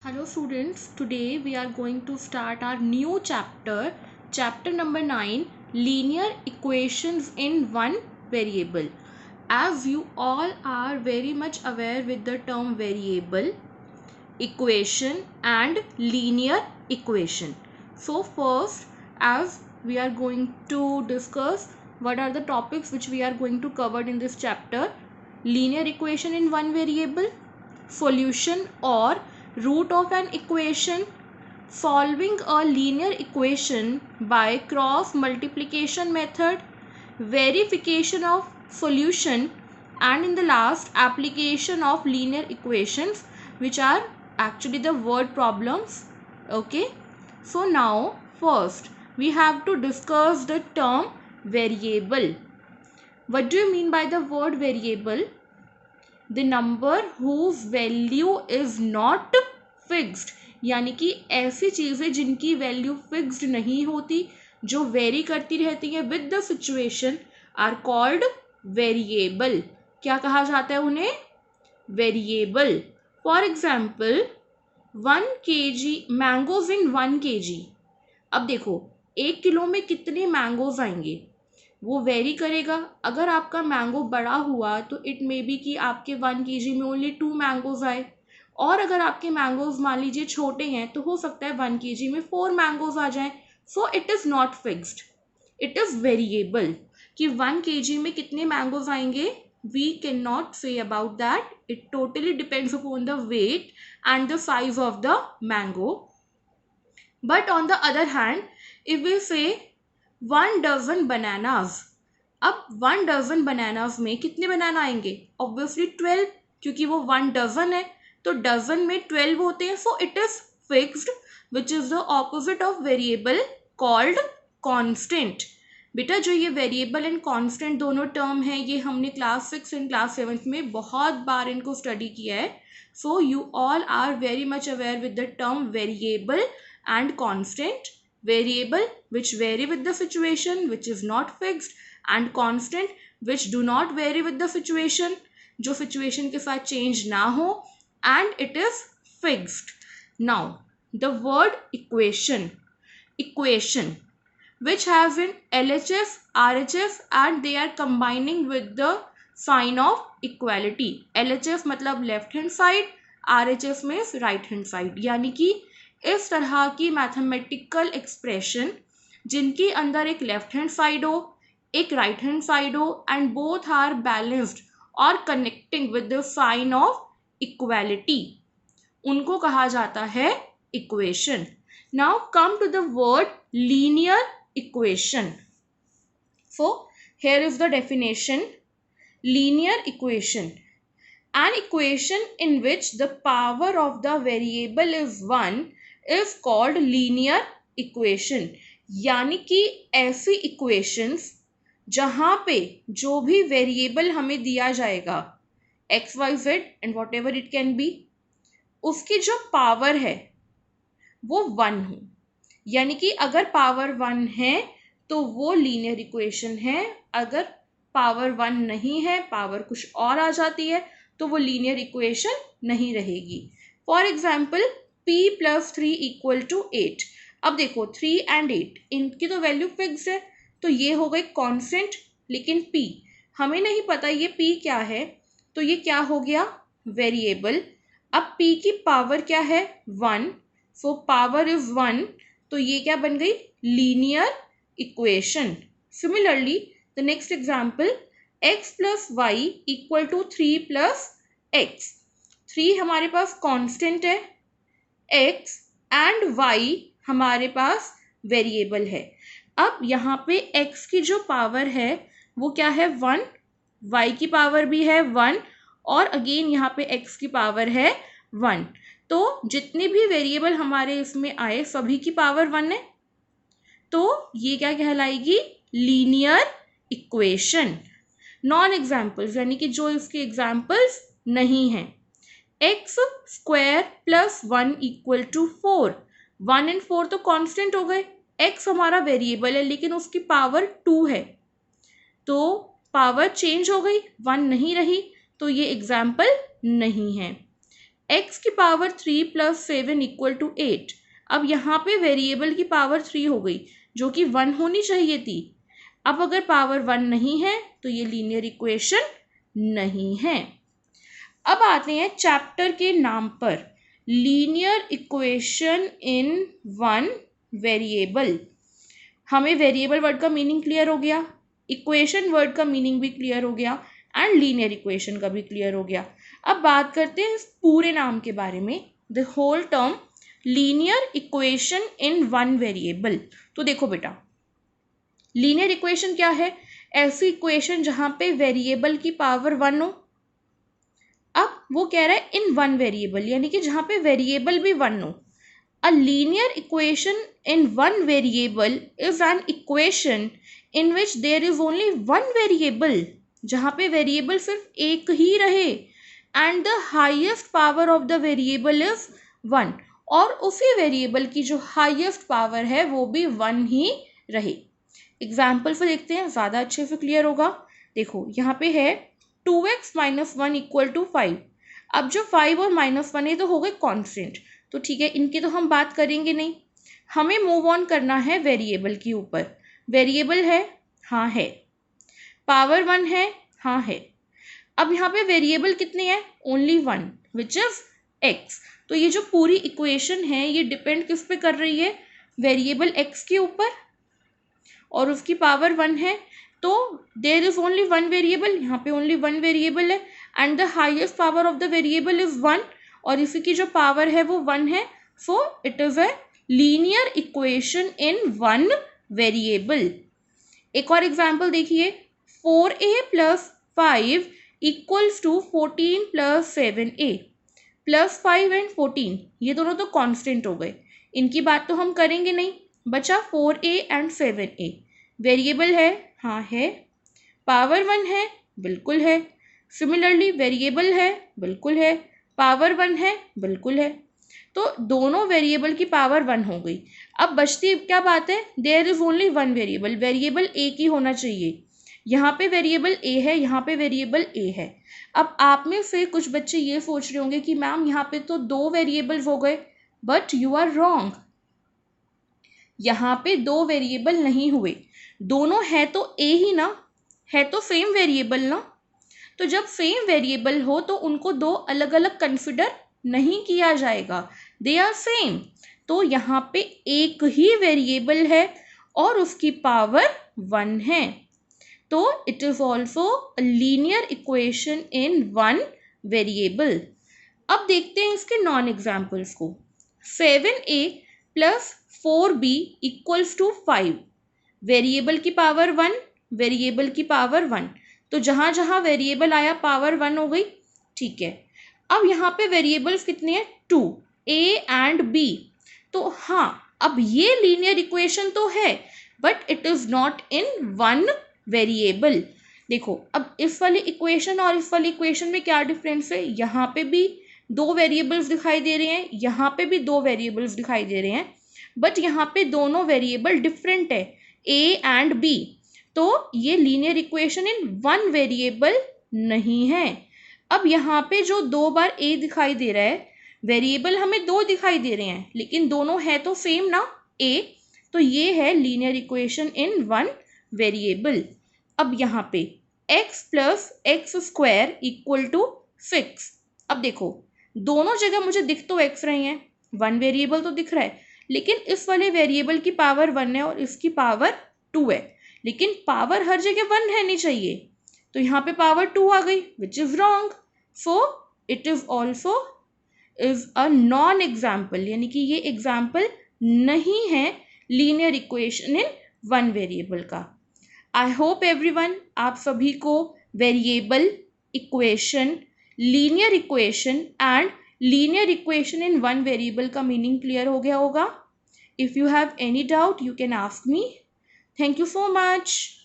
Hello students, today we are going to start our new chapter number 9, linear equations in one variable. As you all are very much aware with the term variable, equation and linear equation. So first, as we are going to discuss what are the topics which we are going to cover in this chapter: linear equation in one variable, solution or root of an equation, solving a linear equation by cross multiplication method, verification of solution, and in the last, application of linear equations, which are actually the word problems. Okay, so now first we have to discuss the term variable. What do you mean by the word variable? The number whose value is not fixed, यानी कि ऐसी चीज़ें जिनकी value fixed नहीं होती, जो very करती रहती है with the situation, are called variable. क्या कहा जाता है उन्हें? Variable. For example 1 kg mangoes in 1 kg. अब देखो 1 किलो में कितने मैंगोज आएंगे वो वेरी करेगा. अगर आपका मैंगो बड़ा हुआ तो इट मे बी कि आपके 1 kg में ओनली 2 मैंगोज आए, और अगर आपके मैंगोज मान लीजिए छोटे हैं तो हो सकता है 1 kg में 4 मैंगोज आ जाएं. So it is not fixed, it is variable. कि 1 kg में कितने मैंगोज आएंगे we can not say about that. It totally depends upon the weight and the size of the mango. But on the other hand, if we say 1 dozen bananas, अब 1 dozen bananas में कितने बनाना आएंगे? Obviously 12, क्योंकि वो 1 dozen है तो dozen में 12 होते हैं. सो it is fixed, which is the opposite of variable called constant. बेटा जो ये वेरिएबल एंड कांस्टेंट दोनों टर्म है, ये हमने क्लास 6 एंड क्लास 7 में बहुत बार इनको स्टडी किया है. So you all are very much aware with the term variable and constant. Variable which vary with the situation, which is not fixed, and constant which do not vary with the situation, जो situation के साथ change ना हो, and it is fixed. Now the word equation which has in LHS, RHS, and they are combining with the sign of equality. LHS मतलब left hand side, RHS means right hand side. यानी कि इस तरह की mathematical expression जिनके अंदर एक left hand side हो, एक राइट हैंड साइड हो, एंड बोथ आर बैलेंस्ड और connecting with the sign of equality, उनको कहा जाता है equation. Now come to the word linear equation. So here is the definition. Linear equation, an equation in which the power of the variable is 1 is called linear equation. यानी कि ऐसी equations जहाँ पे जो भी वेरिएबल हमें दिया जाएगा x y z and whatever it can be, उसकी जो पावर है वो 1 हो. यानी कि अगर पावर 1 है तो वो लीनियर इक्वेशन है. अगर पावर 1 नहीं है, पावर कुछ और आ जाती है, तो वो लीनियर इक्वेशन नहीं रहेगी. For example p + 3 = 8. अब देखो 3 and 8 इनकी तो वैल्यू फिक्स है, तो ये हो गई कांस्टेंट. लेकिन p हमें नहीं पता ये p क्या है, तो ये क्या हो गया? वेरिएबल. अब p की पावर क्या है? 1. सो पावर इज 1, तो ये क्या बन गई? Linear equation. Similarly the next example, x + y = 3 + x. 3 हमारे पास कांस्टेंट है, x एंड y हमारे पास वेरिएबल है. अब यहाँ पे x की जो पावर है वो क्या है? 1. y की पावर भी है 1, और अगेन यहाँ पे x की पावर है 1. तो जितने भी वेरिएबल हमारे इसमें आए सभी की पावर 1 है, तो ये क्या कहलाएगी? Linear equation. नॉन एग्जाम्पल्स, यानी कि जो इसके एग्जाम्पल्स नहीं हैं, x² + 1 = 4. 1 and 4 तो कांस्टेंट हो गए. x हमारा वेरिएबल है लेकिन उसकी पावर 2 है, तो पावर चेंज हो गई, 1 नहीं रही, तो ये एग्जाम्पल नहीं है. x की पावर 3 प्लस 7 इक्वल टू 8। अब यहाँ पे वेरिएबल की पावर 3 हो गई जो कि 1 होनी चाहिए थी। अब अगर पावर 1 नहीं है तो ये लीनियर इक्वेशन नहीं है। अब आते हैं चैप्टर के नाम पर, linear equation in one variable. हमें वेरिएबल वर्ड का मीनिंग क्लियर हो गया, इक्वेशन वर्ड का मीनिंग भी क्लियर हो गया एंड लीनियर इक्वेशन का भी क्लियर हो गया। अब बात करते हैं इस पूरे नाम के बारे में, the whole term linear equation in one variable. तो देखो बेटा, लीनियर इक्वेशन क्या है? ऐसी इक्वेशन जहां पे वेरिएबल की पावर 1 हो। अब वो कह रहा है इन वन वेरिएबल, यानी कि जहां पे वेरिएबल भी 1 हो। A linear equation in one variable is an equation in which there is only one variable, जहाँ पे variable सिर्फ एक ही रहे, and the highest power of the variable is 1, और उसी variable की जो highest power है वो भी 1 ही रहे। एग्जाम्पल से देखते हैं, ज़्यादा अच्छे से क्लियर होगा। देखो यहाँ पे है 2x माइनस 1 इक्वल टू 5। अब जो 5 और माइनस 1 है तो हो गए कॉन्स्टेंट, तो ठीक है, इनकी तो हम बात करेंगे नहीं। हमें मूव ऑन करना है वेरिएबल के ऊपर। वेरिएबल है, हाँ है। पावर 1 है, हाँ है। अब यहाँ पे वेरिएबल कितने हैं? Only 1 which is x। तो ये जो पूरी इक्वेशन है ये डिपेंड किस पे कर रही है? वेरिएबल x के ऊपर, और उसकी पावर 1 है। तो there is only one variable, यहाँ पे ओनली वन वेरिएबल है and the highest power of the variable is 1, और इसी की जो पावर है वो 1 है। So it is a linear equation in one variable. एक और एग्जाम्पल देखिए, 4a plus 5 equals to 14 plus 7a। Plus 5 and 14 ये दोनों तो कांस्टेंट हो गए, इनकी बात तो हम करेंगे नहीं। बचा 4a एंड 7a। वेरिएबल है, हाँ है। पावर 1 है, बिल्कुल है। सिमिलरली वेरिएबल है, बिल्कुल है। पावर 1 है, बिल्कुल है। तो दोनों वेरिएबल की पावर 1 हो गई। अब बचती क्या बात है? There is only one variable, variable एक ही होना चाहिए। यहाँ पे वेरिएबल ए है, यहाँ पे वेरिएबल ए है। अब आप में से कुछ बच्चे ये सोच रहे होंगे कि मैम यहाँ पे तो 2 वेरिएबल हो गए, बट यू आर रॉन्ग। यहाँ पे 2 वेरिएबल नहीं हुए, दोनों है तो ए ही ना, है तो सेम वेरिएबल ना। तो जब सेम वेरिएबल हो तो उनको 2 अलग अलग कंसिडर नहीं किया जाएगा, दे आर सेम। तो यहाँ पे एक ही वेरिएबल है और उसकी पावर 1 है, तो it is also linear equation in one variable. अब देखते हैं इसके नॉन एग्जाम्पल्स को। 7a plus 4b equals to 5। Variable की पावर 1, वेरिएबल की पावर 1, तो जहाँ जहाँ वेरिएबल आया पावर 1 हो गई, ठीक है। अब यहाँ पे वेरिएबल्स कितने हैं? 2, a एंड b। तो हाँ, अब ये लीनियर इक्वेशन तो है but it is not in one variable. देखो अब इस वाली इक्वेशन और इस वाली इक्वेशन में क्या डिफरेंस है? यहाँ पे भी 2 वेरिएबल्स दिखाई दे रहे हैं, यहाँ पे भी 2 वेरिएबल्स दिखाई दे रहे हैं, बट यहाँ पे दोनों वेरिएबल डिफरेंट है, a एंड b। तो ये linear equation in one variable नहीं है। अब यहाँ पे जो 2 बार a दिखाई दे रहा है, वेरिएबल हमें 2 दिखाई दे रहे हैं लेकिन दोनों है तो सेम ना, a। तो ये है linear equation in one variable. अब यहाँ पे x plus x square equal to 6। अब देखो दोनों जगह मुझे दिख तो x रहे हैं, वन वेरिएबल तो दिख रहा है, लेकिन इस वाले वेरिएबल की पावर 1 है और इसकी पावर 2 है, लेकिन पावर हर जगह 1 रहनी चाहिए, तो यहाँ पे पावर 2 आ गई, which is wrong. So it is also is a non example, यानी कि ये एग्जाम्पल नहीं है linear equation in one variable का। आई होप एवरीवन, आप सभी को variable equation, linear equation and linear equation in one variable का मीनिंग क्लियर हो गया होगा। If you have any doubt you can ask me. Thank you so much.